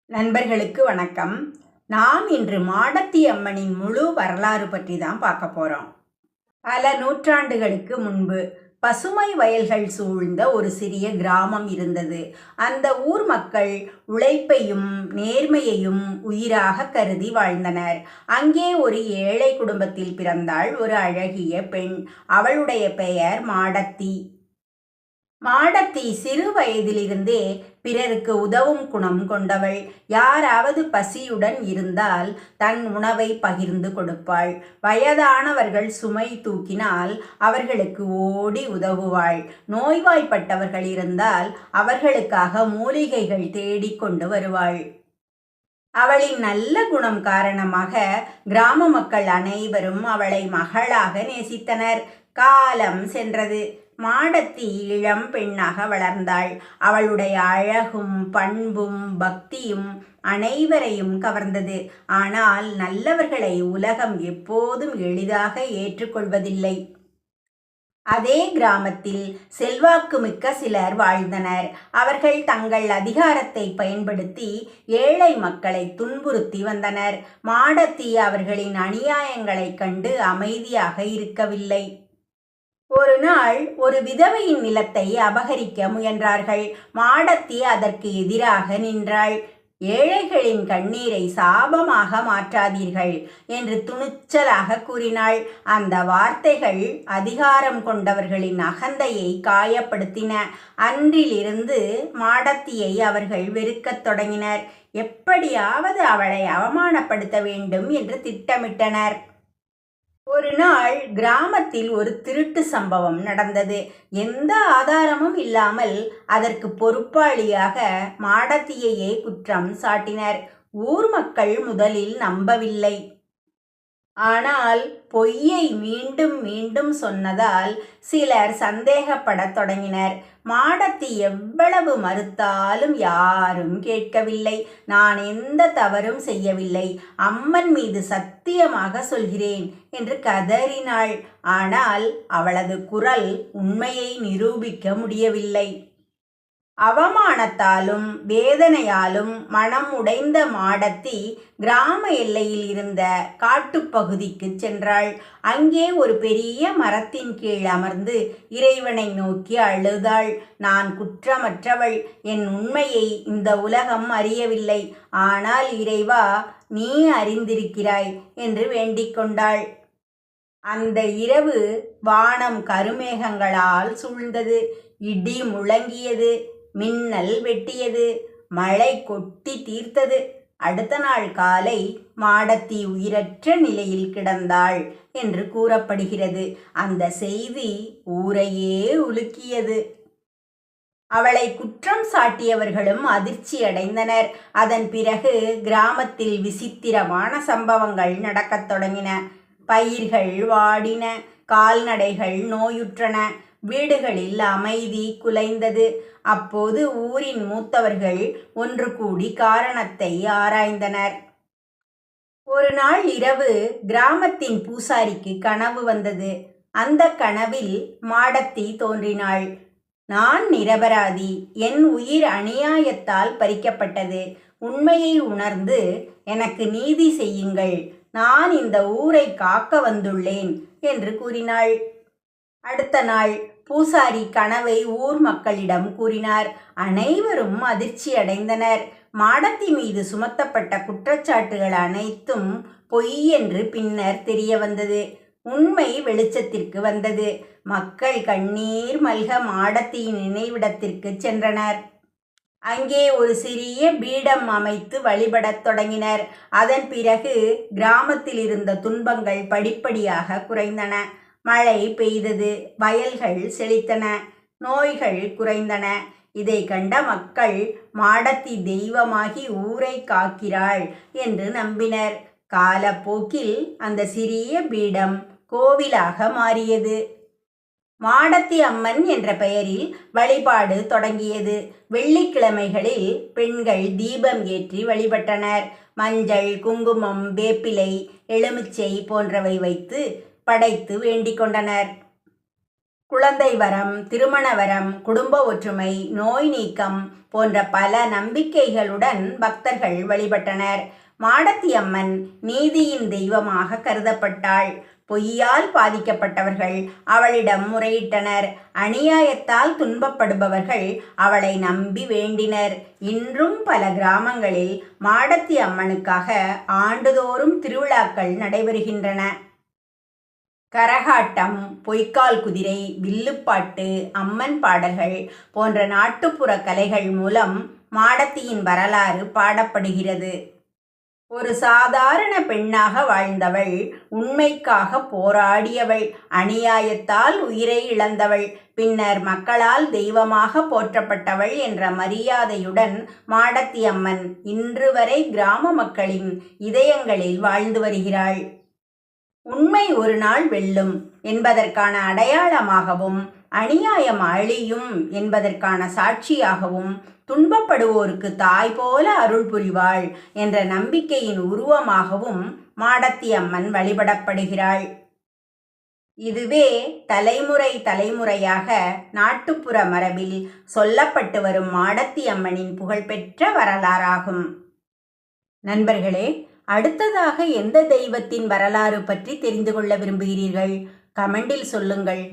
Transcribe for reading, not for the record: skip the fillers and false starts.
நண்பர்களுக்கு வணக்கம். நாம் இன்று மாடத்தி அம்மனின் முழு வரலாறு பற்றி தான் பார்க்க போறோம். பல நூற்றாண்டுகளுக்கு முன்பு பசுமை வயல்கள் சூழ்ந்த ஒரு சிறிய கிராமம் இருந்தது. அந்த ஊர் மக்கள் உழைப்பையும் நேர்மையையும் உயிராக கருதி வாழ்ந்தனர். அங்கே ஒரு ஏழை குடும்பத்தில் பிறந்தாள் ஒரு அழகிய பெண். அவளுடைய பெயர் மாடத்தி. மாடத்தி சிறு வயதிலிருந்தே பிறருக்கு உதவும் குணம் கொண்டவள். யாராவது பசியுடன் இருந்தால் தன் உணவை பகிர்ந்து கொடுப்பாள். வயதானவர்கள் சுமை தூக்கினால் அவர்களுக்கு ஓடி உதவுவாள். நோய்வாய்ப்பட்டவர்கள் இருந்தால் அவர்களுக்காக மூலிகைகள் தேடிக்கொண்டு வருவாள். அவளின் நல்ல குணம் காரணமாக கிராம மக்கள் அனைவரும் அவளை மகளாக நேசித்தனர். காலம் சென்றது. மாடத்தி இளம் பெண்ணாக வளர்ந்தாள். அவளுடைய அழகும் பண்பும் பக்தியும் அனைவரையும் கவர்ந்தது. ஆனால் நல்லவர்களை உலகம் எப்போதும் எளிதாக ஏற்றுக்கொள்வதில்லை. அதே கிராமத்தில் செல்வாக்குமிக்க சிலர் வாழ்ந்தனர். அவர்கள் தங்கள் அதிகாரத்தை பயன்படுத்தி ஏழை மக்களை துன்புறுத்தி வந்தனர். மாடத்தி அவர்களின் அநியாயங்களைக் கண்டு அமைதியாக இருக்கவில்லை. ஒரு நாள் ஒரு விதவையின் நிலத்தை அபகரிக்க முயன்றார்கள். மாடத்தி அதற்கு எதிராக நின்றாள். ஏழைகளின் கண்ணீரை சாபமாக மாற்றாதீர்கள் என்று துணிச்சலாக கூறினாள். அந்த வார்த்தைகள் அதிகாரம் கொண்டவர்களின் அகந்தையை காயப்படுத்தின. அன்றிலிருந்து மாடத்தியை அவர்கள் வெறுக்கத் தொடங்கினர். எப்படியாவது அவளை அவமானப்படுத்த வேண்டும் என்று திட்டமிட்டனர். ஒரு நாள் கிராமத்தில் ஒரு திருட்டு சம்பவம் நடந்தது. எந்த ஆதாரமும் இல்லாமல் அதற்கு பொறுப்பாளியாக மாடத்தியையே குற்றம் சாட்டினர். ஊர் மக்கள் முதலில் நம்பவில்லை. ஆனால் பொய்யை மீண்டும் மீண்டும் சொன்னதால் சிலர் சந்தேகப்படத் தொடங்கினர். மாடத்தி எவ்வளவு மறுத்தாலும் யாரும் கேட்கவில்லை. நான் எந்த தவறும் செய்யவில்லை, அம்மன் மீது சத்தியமாக சொல்கிறேன் என்று கதறினாள். ஆனால் அவளது குரல் உண்மையை நிரூபிக்க முடியவில்லை. அவமானத்தாலும் வேதனையாலும் மனம் உடைந்த மாடத்தி கிராம எல்லையில் இருந்த காட்டுப்பகுதிக்கு சென்றாள். அங்கே ஒரு பெரிய மரத்தின் கீழ் அமர்ந்து இறைவனை நோக்கி அழுதாள். நான் குற்றமற்றவள். என் உண்மையை இந்த உலகம் அறியவில்லை. ஆனால் இறைவா, நீ அறிந்திருக்கிறாய் என்று வேண்டிக் கொண்டாள். அந்த இரவு வானம் கருமேகங்களால் சூழ்ந்தது. இடி முழங்கியது, மின்னல் வெட்டியது, மழை கொட்டி தீர்த்தது. அடுத்த நாள் காலை மாடத்தி உயிரற்ற நிலையில் கிடந்தாள் என்று கூறப்படுகிறது. அந்த செய்தி ஊரையே உலுக்கியது. அவளை குற்றம் சாட்டியவர்களும் அதிர்ச்சி அடைந்தனர். அதன் பிறகு கிராமத்தில் விசித்திரமான சம்பவங்கள் நடக்கத் தொடங்கின. பயிர்கள் வாடின, கால்நடைகள் நோயுற்றன, வீடுகளில் அமைதி குலைந்தது. அப்போது ஊரின் மூத்தவர்கள் ஒன்று கூடி காரணத்தை ஆராய்ந்தனர். ஒரு நாள் இரவு கிராமத்தின் பூசாரிக்கு கனவு வந்தது. அந்த கனவில் மாடத்தி தோன்றினாள். நான் நிரபராதி. என் உயிர் அநியாயத்தால் பறிக்கப்பட்டது. உண்மையை உணர்ந்து எனக்கு நீதி செய்யுங்கள். நான் இந்த ஊரை காக்க வந்துள்ளேன் என்று கூறினாள். அடுத்த நாள் பூசாரி கனவை ஊர் மக்களிடம் கூறினார். அனைவரும் அதிர்ச்சி அடைந்தனர். மாடத்தி மீது சுமத்தப்பட்ட குற்றச்சாட்டுகள் அனைத்தும் பொய் என்று பின்னர் தெரிய வந்தது. உண்மை வெளிச்சத்திற்கு வந்தது. மக்கள் கண்ணீர் மல்க மாடத்தியின் நினைவிடத்திற்கு சென்றனர். அங்கே ஒரு சிறிய பீடம் அமைத்து வழிபடத் தொடங்கினர். அதன் பிறகு கிராமத்தில் இருந்த துன்பங்கள் படிப்படியாக குறைந்தன. மழை பெய்தது, வயல்கள் செழித்தன, நோய்கள் குறைந்தன. இதை கண்ட மக்கள் மாடத்தி தெய்வமாகி ஊரை காக்கிறாள் என்று நம்பினர். காலப்போக்கில் அந்த சிறிய பீடம் கோவிலாக மாறியது. மாடத்தி அம்மன் என்ற பெயரில் வழிபாடு தொடங்கியது. வெள்ளிக்கிழமைகளில் பெண்கள் தீபம் ஏற்றி வழிபட்டனர். மஞ்சள், குங்குமம், வேப்பிலை, எலுமிச்சை போன்றவை வைத்து படைத்து வேண்டிக் கொண்டனர். குழந்தை வரம், திருமண வரம், குடும்ப ஒற்றுமை, நோய் நீக்கம் போன்ற பல நம்பிக்கைகளுடன் பக்தர்கள் வழிபட்டனர். மாடத்தி அம்மன் நீதியின் தெய்வமாக கருதப்பட்டாள். பொய்யால் பாதிக்கப்பட்டவர்கள் அவளிடம் முறையிட்டனர். அநியாயத்தால் துன்பப்படுபவர்கள் அவளை நம்பி வேண்டினர். இன்றும் பல கிராமங்களில் மாடத்தி அம்மனுக்காக ஆண்டுதோறும் திருவிழாக்கள் நடைபெறுகின்றன. கரகாட்டம், பொய்க்கால் குதிரை, வில்லுப்பாட்டு, அம்மன் பாடல்கள் போன்ற நாட்டுப்புற கலைகள் மூலம் மாடத்தியின் வரலாறு பாடப்படுகிறது. ஒரு சாதாரண பெண்ணாக வாழ்ந்தவள், உண்மைக்காக போராடியவள், அநியாயத்தால் உயிரை இழந்தவள், பின்னர் மக்களால் தெய்வமாக போற்றப்பட்டவள் என்ற மரியாதையுடன் மாடத்தி அம்மன் இன்று வரை கிராம மக்களின் இதயங்களில் வாழ்ந்து வருகிறாள். உண்மை ஒரு நாள் வெல்லும் என்பதற்கான அடையாளமாகவும், அநியாயம் அழியும் என்பதற்கான சாட்சியாகவும், துன்பப்படுவோருக்கு தாய் போல அருள் புரிவாள் என்ற நம்பிக்கையின் உருவமாகவும் மாடத்தி அம்மன் வழிபடப்படுகிறாள். இதுவே தலைமுறை தலைமுறையாக நாட்டுப்புற மரபில் சொல்லப்பட்டு வரும் மாடத்தி அம்மனின் புகழ்பெற்ற வரலாறாகும். நண்பர்களே, அடுத்ததாக எந்த தெய்வத்தின் வரலாறு பற்றி தெரிந்து கொள்ள விரும்புகிறீர்கள்? கமெண்டில் சொல்லுங்கள்.